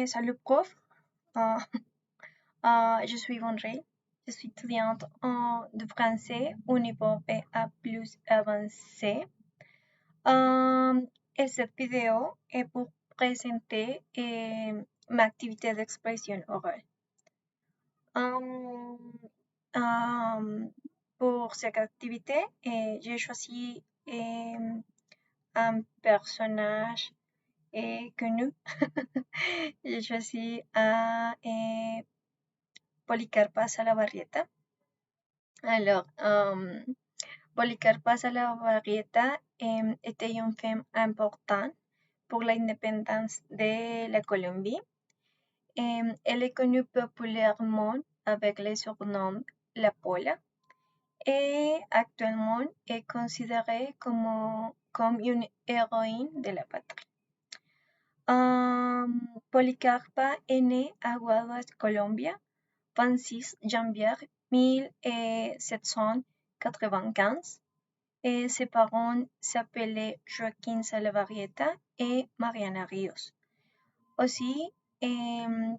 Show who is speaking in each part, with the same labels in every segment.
Speaker 1: salut prof. Euh, je suis Vendrée. Je suis étudiante de français au niveau BA plus avancé. Et cette vidéo est pour présenter ma activité d'expression orale. Euh, euh, pour cette activité, j'ai choisi un personnage connu. J'ai choisi Policarpa Salabarrieta. Alors, Policarpa Salabarrieta était une femme importante pour l'indépendance de la Colombie. Elle est connue populairement avec le surnom La Pola et actuellement est considérée comme une héroïne de la patrie. Policarpa est née à Guaduas, Colombia, 26 janvier 1795 et ses parents s'appelaient Joaquín Salabarrieta et Mariana Ríos. Aussi,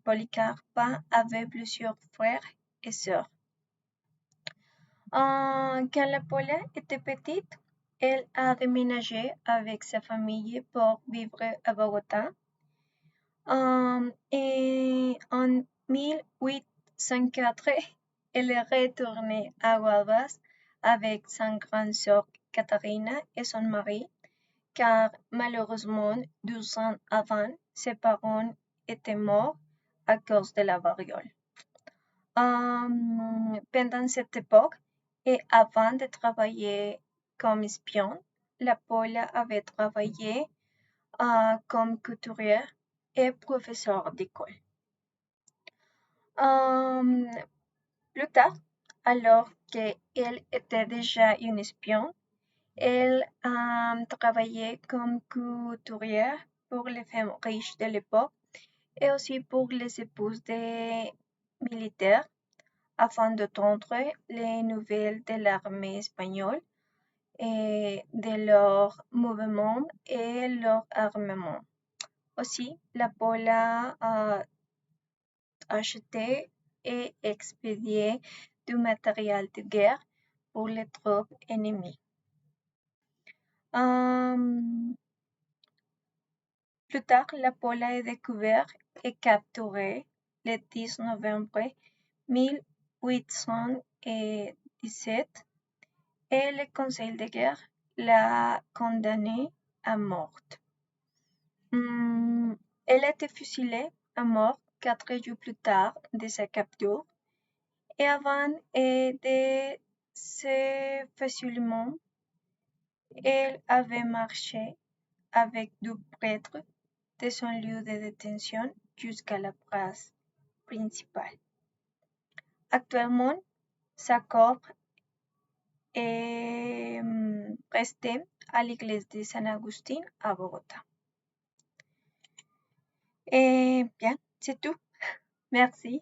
Speaker 1: Policarpa avait plusieurs frères et sœurs. Quand la Pola était petite, elle a déménagé avec sa famille pour vivre à Bogotá. Et en 1804, elle est retournée à Guaduas avec sa grande sœur Catarina et son mari, car malheureusement, 12 ans avant, ses parents étaient morts à cause de la variole. Pendant cette époque, et avant de travailler comme espion, la Pola avait travaillé comme couturière et professeur d'école. Plus tard, alors qu'elle était déjà une espion, elle travaillait comme couturière pour les femmes riches de l'époque et aussi pour les épouses des militaires afin d'entendre les nouvelles de l'armée espagnole et de leur mouvement et leur armement. Aussi, la Pola a acheté et expédié du matériel de guerre pour les troupes ennemies. Plus tard, la Pola est découverte et capturée le 10 novembre 1817 et le Conseil de guerre l'a condamnée à mort. Elle a été fusillée à mort 4 jours plus tard de sa capture et avant de ce fusillement, elle avait marché avec deux prêtres de son lieu de détention jusqu'à la place principale. Actuellement, sa corps est resté à l'église de San Agustín à Bogotá. Et bien, c'est tout. Merci.